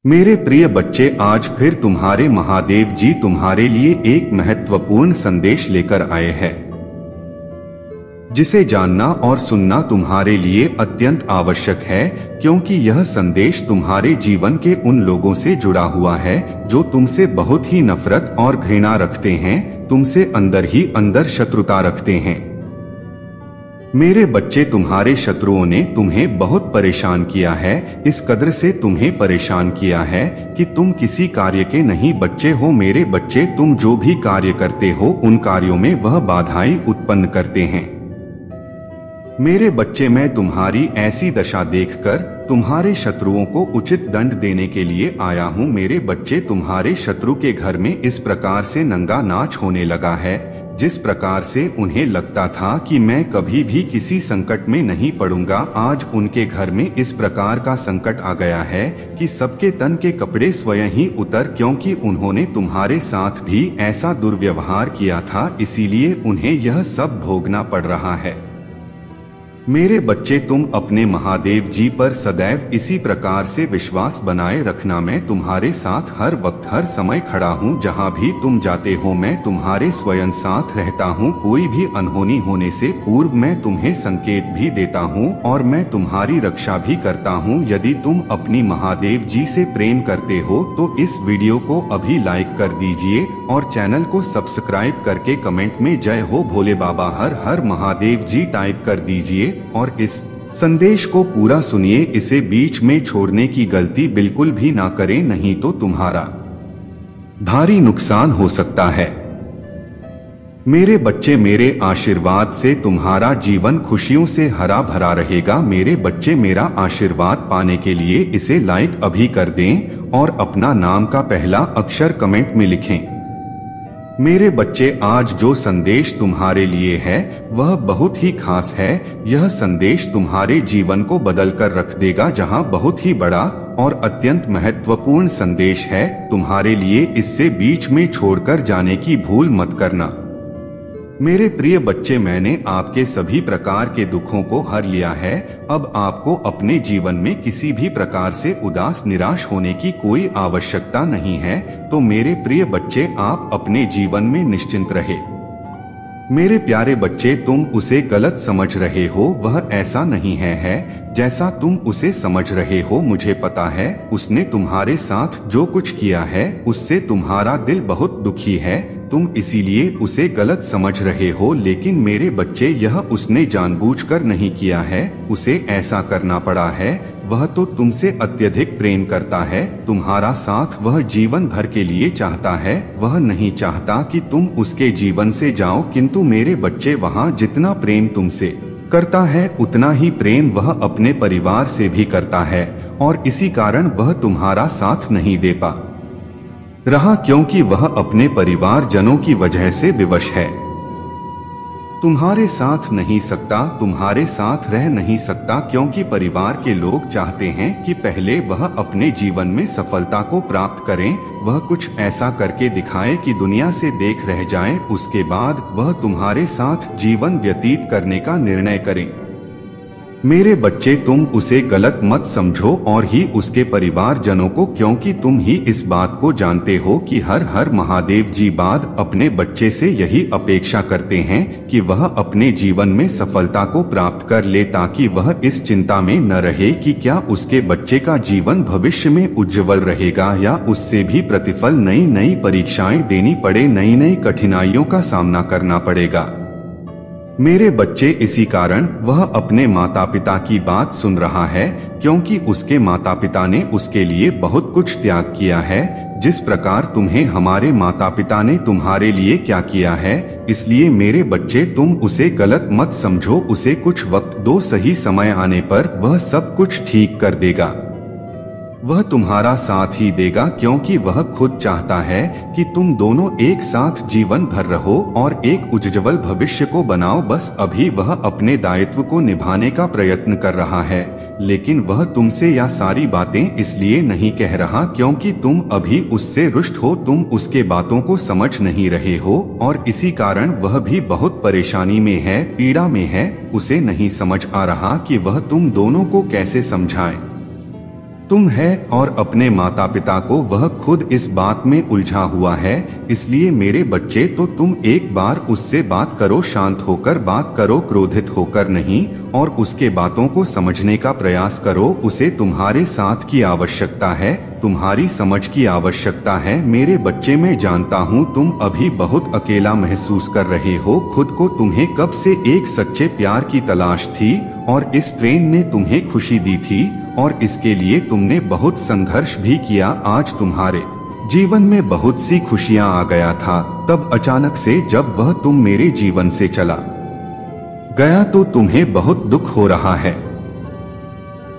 मेरे प्रिय बच्चे, आज फिर तुम्हारे महादेव जी तुम्हारे लिए एक महत्वपूर्ण संदेश लेकर आए हैं, जिसे जानना और सुनना तुम्हारे लिए अत्यंत आवश्यक है, क्योंकि यह संदेश तुम्हारे जीवन के उन लोगों से जुड़ा हुआ है जो तुमसे बहुत ही नफरत और घृणा रखते हैं, तुमसे अंदर ही अंदर शत्रुता रखते हैं। मेरे बच्चे, तुम्हारे शत्रुओं ने तुम्हें बहुत परेशान किया है, इस कदर से तुम्हें परेशान किया है कि तुम किसी कार्य के नहीं बच्चे हो। मेरे बच्चे, तुम जो भी कार्य करते हो उन कार्यों में वह बाधाएं उत्पन्न करते हैं। मेरे बच्चे, मैं तुम्हारी ऐसी दशा देखकर तुम्हारे शत्रुओं को उचित दंड देने के लिए आया हूँ। मेरे बच्चे, तुम्हारे शत्रु के घर में इस प्रकार से नंगा नाच होने लगा है, जिस प्रकार से उन्हें लगता था कि मैं कभी भी किसी संकट में नहीं पड़ूंगा, आज उनके घर में इस प्रकार का संकट आ गया है कि सबके तन के कपड़े स्वयं ही उतर, क्योंकि उन्होंने तुम्हारे साथ भी ऐसा दुर्व्यवहार किया था, इसीलिए उन्हें यह सब भोगना पड़ रहा है। मेरे बच्चे, तुम अपने महादेव जी पर सदैव इसी प्रकार से विश्वास बनाए रखना। मैं तुम्हारे साथ हर वक्त हर समय खड़ा हूँ, जहाँ भी तुम जाते हो मैं तुम्हारे स्वयं साथ रहता हूँ। कोई भी अनहोनी होने से पूर्व मैं तुम्हें संकेत भी देता हूँ और मैं तुम्हारी रक्षा भी करता हूँ। यदि तुम अपनी महादेव जी से प्रेम करते हो तो इस वीडियो को अभी लाइक कर दीजिए और चैनल को सब्सक्राइब करके कमेंट में जय हो भोले बाबा हर हर महादेव जी टाइप कर दीजिए और इस संदेश को पूरा सुनिए। इसे बीच में छोड़ने की गलती बिल्कुल भी ना करें, नहीं तो तुम्हारा भारी नुकसान हो सकता है। मेरे बच्चे, मेरे आशीर्वाद से तुम्हारा जीवन खुशियों से हरा भरा रहेगा। मेरे बच्चे, मेरा आशीर्वाद पाने के लिए इसे लाइक अभी कर दें और अपना नाम का पहला अक्षर कमेंट में लिखें। मेरे बच्चे, आज जो संदेश तुम्हारे लिए है वह बहुत ही खास है। यह संदेश तुम्हारे जीवन को बदल कर रख देगा, जहां बहुत ही बड़ा और अत्यंत महत्वपूर्ण संदेश है तुम्हारे लिए। इससे बीच में छोड़कर जाने की भूल मत करना। मेरे प्रिय बच्चे, मैंने आपके सभी प्रकार के दुखों को हर लिया है। अब आपको अपने जीवन में किसी भी प्रकार से उदास निराश होने की कोई आवश्यकता नहीं है। तो मेरे प्रिय बच्चे, आप अपने जीवन में निश्चिंत रहे। मेरे प्यारे बच्चे, तुम उसे गलत समझ रहे हो, वह ऐसा नहीं है जैसा तुम उसे समझ रहे हो। मुझे पता है उसने तुम्हारे साथ जो कुछ किया है उससे तुम्हारा दिल बहुत दुखी है, तुम इसीलिए उसे गलत समझ रहे हो। लेकिन मेरे बच्चे, यह उसने जानबूझकर नहीं किया है, उसे ऐसा करना पड़ा है। वह तो तुमसे अत्यधिक प्रेम करता है, तुम्हारा साथ वह जीवन भर के लिए चाहता है। वह नहीं चाहता कि तुम उसके जीवन से जाओ, किंतु मेरे बच्चे, वहाँ जितना प्रेम तुमसे करता है उतना ही प्रेम वह अपने परिवार से भी करता है, और इसी कारण वह तुम्हारा साथ नहीं दे पा रहा, क्योंकि वह अपने परिवार जनों की वजह से विवश है। तुम्हारे साथ नहीं सकता, तुम्हारे साथ रह नहीं सकता, क्योंकि परिवार के लोग चाहते हैं कि पहले वह अपने जीवन में सफलता को प्राप्त करें, वह कुछ ऐसा करके दिखाए कि दुनिया से देख रह जाए, उसके बाद वह तुम्हारे साथ जीवन व्यतीत करने का निर्णय करें। मेरे बच्चे, तुम उसे गलत मत समझो और ही उसके परिवार जनों को, क्योंकि तुम ही इस बात को जानते हो कि हर हर महादेव जी बाद अपने बच्चे से यही अपेक्षा करते हैं कि वह अपने जीवन में सफलता को प्राप्त कर ले, ताकि वह इस चिंता में न रहे कि क्या उसके बच्चे का जीवन भविष्य में उज्जवल रहेगा या उससे भी प्रतिफल नई नई परीक्षाएं देनी पड़े, नई नई कठिनाइयों का सामना करना पड़ेगा। मेरे बच्चे, इसी कारण वह अपने माता पिता की बात सुन रहा है, क्योंकि उसके माता पिता ने उसके लिए बहुत कुछ त्याग किया है। जिस प्रकार तुम्हें हमारे माता पिता ने तुम्हारे लिए क्या किया है, इसलिए मेरे बच्चे, तुम उसे गलत मत समझो, उसे कुछ वक्त दो, सही समय आने पर वह सब कुछ ठीक कर देगा। वह तुम्हारा साथ ही देगा, क्योंकि वह खुद चाहता है कि तुम दोनों एक साथ जीवन भर रहो और एक उज्ज्वल भविष्य को बनाओ। बस अभी वह अपने दायित्व को निभाने का प्रयत्न कर रहा है, लेकिन वह तुमसे यह सारी बातें इसलिए नहीं कह रहा क्योंकि तुम अभी उससे रुष्ट हो, तुम उसके बातों को समझ नहीं रहे हो और इसी कारण वह भी बहुत परेशानी में है, पीड़ा में है। उसे नहीं समझ आ रहा कि वह तुम दोनों को कैसे समझाए। तुम है और अपने माता पिता को वह खुद इस बात में उलझा हुआ है। इसलिए मेरे बच्चे, तो तुम एक बार उससे बात करो, शांत होकर बात करो, क्रोधित होकर नहीं, और उसके बातों को समझने का प्रयास करो। उसे तुम्हारे साथ की आवश्यकता है, तुम्हारी समझ की आवश्यकता है। मेरे बच्चे, मैं जानता हूँ तुम अभी बहुत अकेला महसूस कर रहे हो खुद को। तुम्हें कब से एक सच्चे प्यार की तलाश थी और इस ट्रेन ने तुम्हें खुशी दी थी और इसके लिए तुमने बहुत संघर्ष भी किया। आज तुम्हारे जीवन में बहुत सी खुशियां आ गया था, तब अचानक से जब वह तुम मेरे जीवन से चला गया तो तुम्हें बहुत दुख हो रहा है,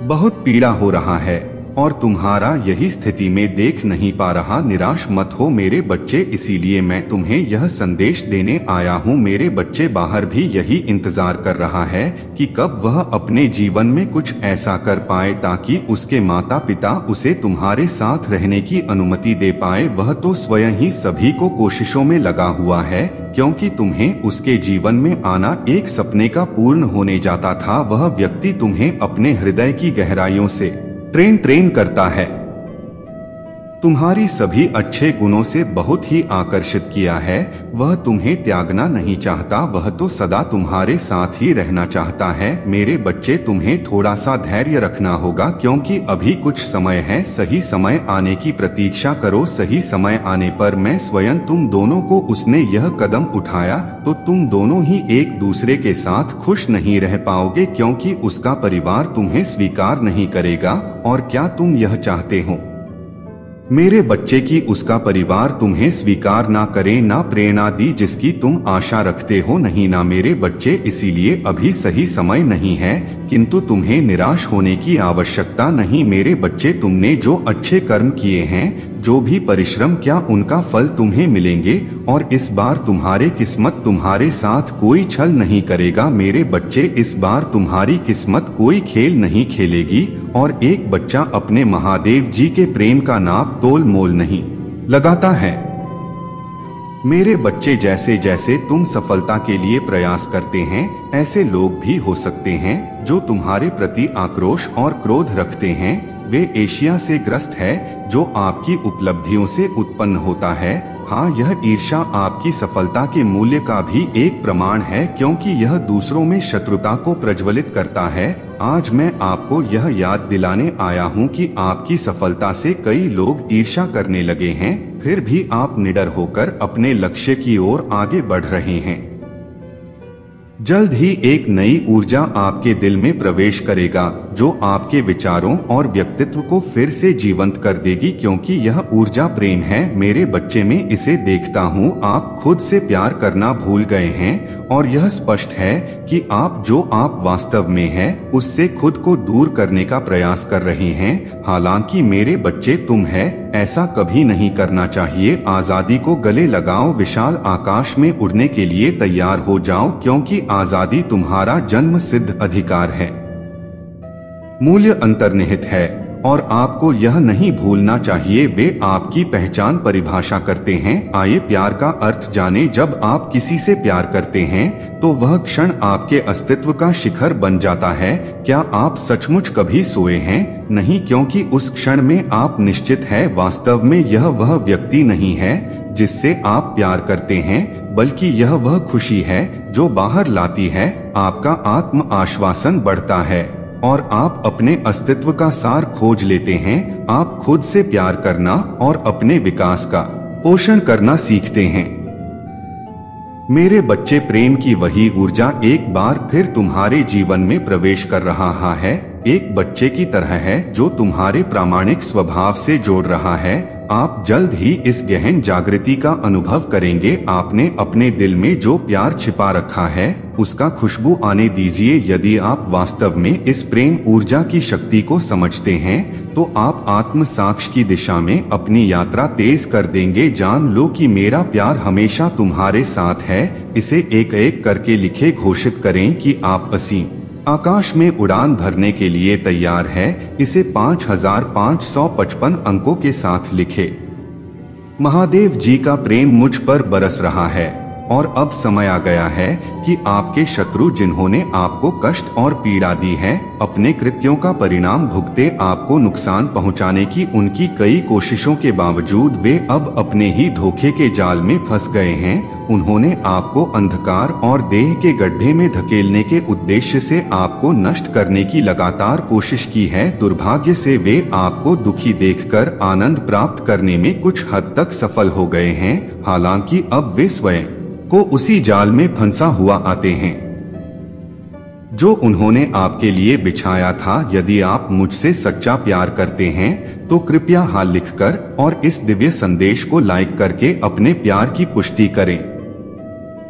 बहुत पीड़ा हो रहा है और तुम्हारा यही स्थिति में देख नहीं पा रहा। निराश मत हो मेरे बच्चे, इसीलिए मैं तुम्हें यह संदेश देने आया हूँ। मेरे बच्चे, बाहर भी यही इंतजार कर रहा है कि कब वह अपने जीवन में कुछ ऐसा कर पाए ताकि उसके माता पिता उसे तुम्हारे साथ रहने की अनुमति दे पाए। वह तो स्वयं ही सभी को कोशिशों में लगा हुआ है, क्योंकि तुम्हें उसके जीवन में आना एक सपने का पूर्ण होने जाता था। वह व्यक्ति तुम्हें अपने हृदय की गहराइयों से ट्रेन करता है, तुम्हारी सभी अच्छे गुणों से बहुत ही आकर्षित किया है। वह तुम्हें त्यागना नहीं चाहता, वह तो सदा तुम्हारे साथ ही रहना चाहता है। मेरे बच्चे, तुम्हें थोड़ा सा धैर्य रखना होगा, क्योंकि अभी कुछ समय है। सही समय आने की प्रतीक्षा करो। सही समय आने पर मैं स्वयं तुम दोनों को, उसने यह कदम उठाया तो तुम दोनों ही एक दूसरे के साथ खुश नहीं रह पाओगे, क्योंकि उसका परिवार तुम्हें स्वीकार नहीं करेगा। और क्या तुम यह चाहते हो मेरे बच्चे की उसका परिवार तुम्हें स्वीकार ना करे, ना प्रेरणा दी जिसकी तुम आशा रखते हो? नहीं ना मेरे बच्चे, इसीलिए अभी सही समय नहीं है। किंतु तुम्हें निराश होने की आवश्यकता नहीं मेरे बच्चे। तुमने जो अच्छे कर्म किए हैं, जो भी परिश्रम, क्या उनका फल तुम्हें मिलेंगे। और इस बार तुम्हारे किस्मत तुम्हारे साथ कोई छल नहीं करेगा मेरे बच्चे। इस बार तुम्हारी किस्मत कोई खेल नहीं खेलेगी और एक बच्चा अपने महादेव जी के प्रेम का नाप तोल मोल नहीं लगाता है। मेरे बच्चे, जैसे जैसे तुम सफलता के लिए प्रयास करते हैं, ऐसे लोग भी हो सकते हैं जो तुम्हारे प्रति आक्रोश और क्रोध रखते हैं। वे एशिया से ग्रस्त है जो आपकी उपलब्धियों से उत्पन्न होता है। हाँ, यह ईर्ष्या आपकी सफलता के मूल्य का भी एक प्रमाण है, क्योंकि यह दूसरों में शत्रुता को प्रज्वलित करता है। आज मैं आपको यह याद दिलाने आया हूँ कि आपकी सफलता से कई लोग ईर्ष्या करने लगे हैं, फिर भी आप निडर होकर अपने लक्ष्य की ओर आगे बढ़ रहे हैं। जल्द ही एक नई ऊर्जा आपके दिल में प्रवेश करेगा, जो आपके विचारों और व्यक्तित्व को फिर से जीवंत कर देगी, क्योंकि यह ऊर्जा प्रेम है मेरे बच्चे। में इसे देखता हूँ आप खुद से प्यार करना भूल गए हैं और यह स्पष्ट है कि आप जो आप वास्तव में हैं, उससे खुद को दूर करने का प्रयास कर रहे हैं। हालांकि मेरे बच्चे, तुम है ऐसा कभी नहीं करना चाहिए। आजादी को गले लगाओ, विशाल आकाश में उड़ने के लिए तैयार हो जाओ, क्योंकि आजादी तुम्हारा जन्म सिद्ध अधिकार है, मूल्य अंतर्निहित है और आपको यह नहीं भूलना चाहिए। वे आपकी पहचान परिभाषा करते हैं। आइए प्यार का अर्थ जाने। जब आप किसी से प्यार करते हैं तो वह क्षण आपके अस्तित्व का शिखर बन जाता है। क्या आप सचमुच कभी सोए हैं? नहीं, क्योंकि उस क्षण में आप निश्चित है वास्तव में यह वह व्यक्ति नहीं है जिससे आप प्यार करते हैं, बल्कि यह वह खुशी है जो बाहर लाती है। आपका आत्म आश्वासन बढ़ता है और आप अपने अस्तित्व का सार खोज लेते हैं। आप खुद से प्यार करना और अपने विकास का पोषण करना सीखते हैं। मेरे बच्चे, प्रेम की वही ऊर्जा एक बार फिर तुम्हारे जीवन में प्रवेश कर रहा है। एक बच्चे की तरह है जो तुम्हारे प्रामाणिक स्वभाव से जोड़ रहा है। आप जल्द ही इस गहन जागृति का अनुभव करेंगे। आपने अपने दिल में जो प्यार छिपा रखा है उसका खुशबू आने दीजिए। यदि आप वास्तव में इस प्रेम ऊर्जा की शक्ति को समझते हैं तो आप आत्म साक्ष्य की दिशा में अपनी यात्रा तेज कर देंगे। जान लो कि मेरा प्यार हमेशा तुम्हारे साथ है। इसे एक एक करके लिखे घोषित करें कि आप असीम आकाश में उड़ान भरने के लिए तैयार है। इसे 5555 अंकों के साथ लिखे। महादेव जी का प्रेम मुझ पर बरस रहा है और अब समय आ गया है कि आपके शत्रु जिन्होंने आपको कष्ट और पीड़ा दी है, अपने कृत्यों का परिणाम भुगते। आपको नुकसान पहुंचाने की उनकी कई कोशिशों के बावजूद वे अब अपने ही धोखे के जाल में फंस गए हैं। उन्होंने आपको अंधकार और देह के गड्ढे में धकेलने के उद्देश्य से आपको नष्ट करने की लगातार कोशिश की है। दुर्भाग्य से वे आपको दुखी देखकर आनंद प्राप्त करने में कुछ हद तक सफल हो गए हैं। हालांकि अब वे स्वयं को उसी जाल में फंसा हुआ आते हैं जो उन्होंने आपके लिए बिछाया था। यदि आप मुझसे सच्चा प्यार करते हैं तो कृपया हाल लिखकर और इस दिव्य संदेश को लाइक करके अपने प्यार की पुष्टि करें।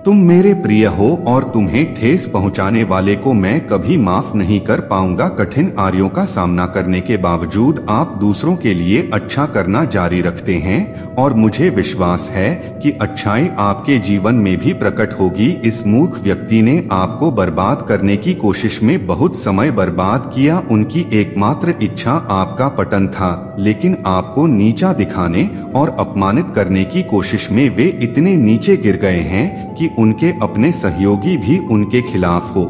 तुम मेरे प्रिय हो और तुम्हें ठेस पहुंचाने वाले को मैं कभी माफ नहीं कर पाऊंगा। कठिन आर्यों का सामना करने के बावजूद आप दूसरों के लिए अच्छा करना जारी रखते हैं और मुझे विश्वास है कि अच्छाई आपके जीवन में भी प्रकट होगी। इस मूर्ख व्यक्ति ने आपको बर्बाद करने की कोशिश में बहुत समय बर्बाद किया। उनकी एकमात्र इच्छा आपका पतन था, लेकिन आपको नीचा दिखाने और अपमानित करने की कोशिश में वे इतने नीचे गिर गए हैं कि उनके अपने सहयोगी भी उनके खिलाफ हो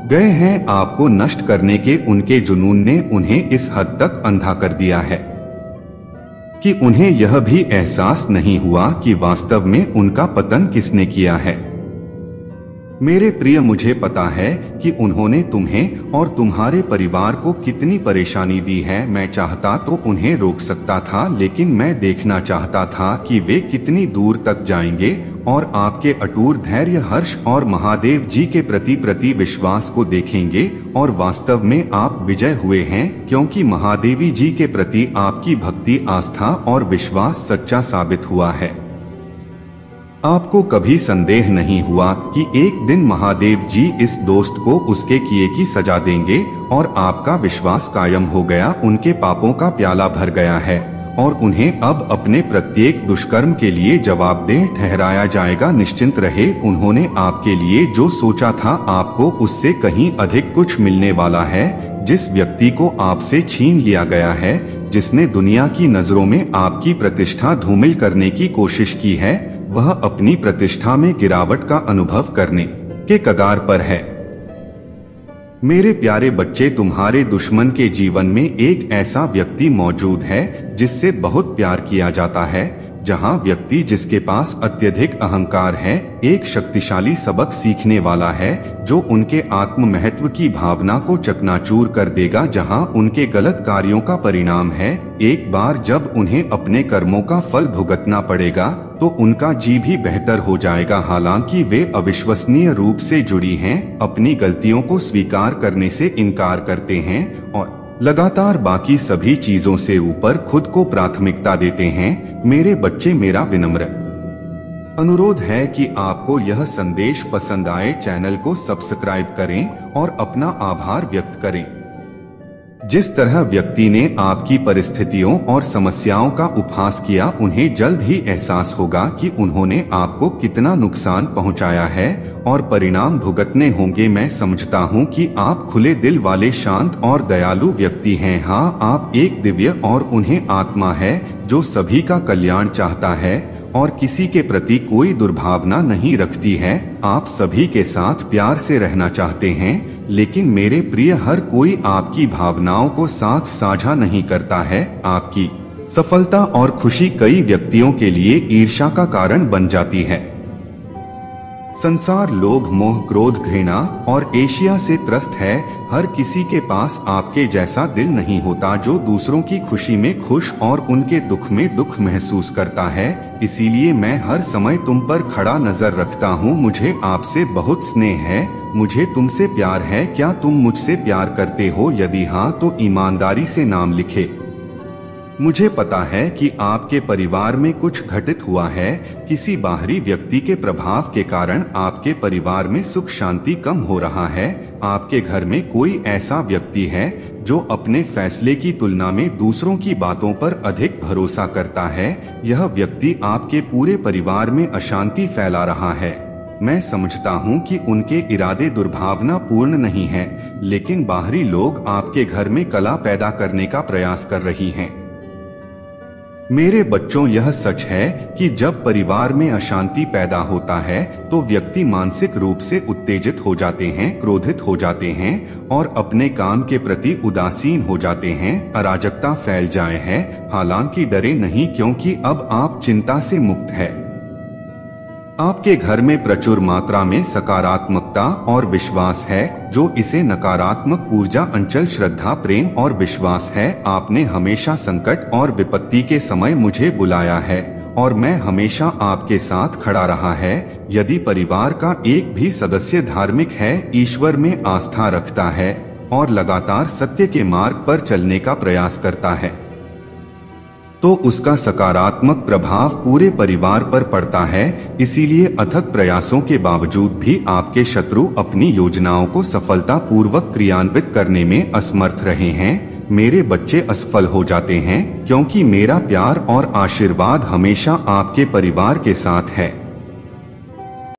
गए हैं। आपको नष्ट करने के उनके जुनून ने उन्हें इस हद तक अंधा कर दिया है कि उन्हें यह भी एहसास नहीं हुआ कि वास्तव में उनका पतन किसने किया है। मेरे प्रिय, मुझे पता है कि उन्होंने तुम्हें और तुम्हारे परिवार को कितनी परेशानी दी है। मैं चाहता तो उन्हें रोक सकता था, लेकिन मैं देखना चाहता था कि वे कितनी दूर तक जाएंगे और आपके अटूट धैर्य, हर्ष और महादेव जी के प्रति विश्वास को देखेंगे। और वास्तव में आप विजय हुए हैं, क्योंकि महादेवी जी के प्रति आपकी भक्ति, आस्था और विश्वास सच्चा साबित हुआ है। आपको कभी संदेह नहीं हुआ कि एक दिन महादेव जी इस दोस्त को उसके किए की सजा देंगे और आपका विश्वास कायम हो गया। उनके पापों का प्याला भर गया है और उन्हें अब अपने प्रत्येक दुष्कर्म के लिए जवाबदेह ठहराया जाएगा। निश्चिंत रहे, उन्होंने आपके लिए जो सोचा था आपको उससे कहीं अधिक कुछ मिलने वाला है। जिस व्यक्ति को आपसे छीन लिया गया है, जिसने दुनिया की नजरों में आपकी प्रतिष्ठा धूमिल करने की कोशिश की है, वह अपनी प्रतिष्ठा में गिरावट का अनुभव करने के कगार पर है। मेरे प्यारे बच्चे, तुम्हारे दुश्मन के जीवन में एक ऐसा व्यक्ति मौजूद है जिससे बहुत प्यार किया जाता है। जहां व्यक्ति जिसके पास अत्यधिक अहंकार है, एक शक्तिशाली सबक सीखने वाला है जो उनके आत्म महत्व की भावना को चकनाचूर कर देगा। जहां उनके गलत कार्यों का परिणाम है, एक बार जब उन्हें अपने कर्मों का फल भुगतना पड़ेगा तो उनका जी भी बेहतर हो जाएगा। हालांकि वे अविश्वसनीय रूप से जुड़ी हैं, अपनी गलतियों को स्वीकार करने से इनकार करते हैं और लगातार बाकी सभी चीजों से ऊपर खुद को प्राथमिकता देते हैं। मेरे बच्चे, मेरा विनम्र अनुरोध है कि आपको यह संदेश पसंद आए, चैनल को सब्सक्राइब करें और अपना आभार व्यक्त करें। जिस तरह व्यक्ति ने आपकी परिस्थितियों और समस्याओं का उपहास किया, उन्हें जल्द ही एहसास होगा कि उन्होंने आपको कितना नुकसान पहुंचाया है और परिणाम भुगतने होंगे। मैं समझता हूं कि आप खुले दिल वाले, शांत और दयालु व्यक्ति हैं। हाँ, आप एक दिव्य और उन्हें आत्मा है जो सभी का कल्याण चाहता है और किसी के प्रति कोई दुर्भावना नहीं रखती है। आप सभी के साथ प्यार से रहना चाहते हैं, लेकिन मेरे प्रिय, हर कोई आपकी भावनाओं को साथ साझा नहीं करता है। आपकी सफलता और खुशी कई व्यक्तियों के लिए ईर्ष्या का कारण बन जाती है। संसार लोभ, मोह, क्रोध, घृणा और एशिया से त्रस्त है। हर किसी के पास आपके जैसा दिल नहीं होता जो दूसरों की खुशी में खुश और उनके दुख में दुख महसूस करता है। इसीलिए मैं हर समय तुम पर खड़ा नजर रखता हूँ। मुझे आपसे बहुत स्नेह है, मुझे तुमसे प्यार है। क्या तुम मुझसे प्यार करते हो? यदि हाँ, तो ईमानदारी से नाम लिखे। मुझे पता है कि आपके परिवार में कुछ घटित हुआ है। किसी बाहरी व्यक्ति के प्रभाव के कारण आपके परिवार में सुख शांति कम हो रहा है। आपके घर में कोई ऐसा व्यक्ति है जो अपने फैसले की तुलना में दूसरों की बातों पर अधिक भरोसा करता है। यह व्यक्ति आपके पूरे परिवार में अशांति फैला रहा है। मैं समझता हूँ कि उनके इरादे दुर्भावना पूर्ण नहीं है, लेकिन बाहरी लोग आपके घर में कलह पैदा करने का प्रयास कर रही हैं। मेरे बच्चों, यह सच है कि जब परिवार में अशांति पैदा होता है तो व्यक्ति मानसिक रूप से उत्तेजित हो जाते हैं, क्रोधित हो जाते हैं और अपने काम के प्रति उदासीन हो जाते हैं। अराजकता फैल जाए है। हालांकि डरे नहीं, क्योंकि अब आप चिंता से मुक्त है। आपके घर में प्रचुर मात्रा में सकारात्मकता और विश्वास है, जो इसे नकारात्मक ऊर्जा अंचल श्रद्धा, प्रेम और विश्वास है। आपने हमेशा संकट और विपत्ति के समय मुझे बुलाया है और मैं हमेशा आपके साथ खड़ा रहा है। यदि परिवार का एक भी सदस्य धार्मिक है, ईश्वर में आस्था रखता है और लगातार सत्य के मार्ग पर चलने का प्रयास करता है, तो उसका सकारात्मक प्रभाव पूरे परिवार पर पड़ता है। इसीलिए अथक प्रयासों के बावजूद भी आपके शत्रु अपनी योजनाओं को सफलतापूर्वक क्रियान्वित करने में असमर्थ रहे हैं। मेरे बच्चे असफल हो जाते हैं क्योंकि मेरा प्यार और आशीर्वाद हमेशा आपके परिवार के साथ है।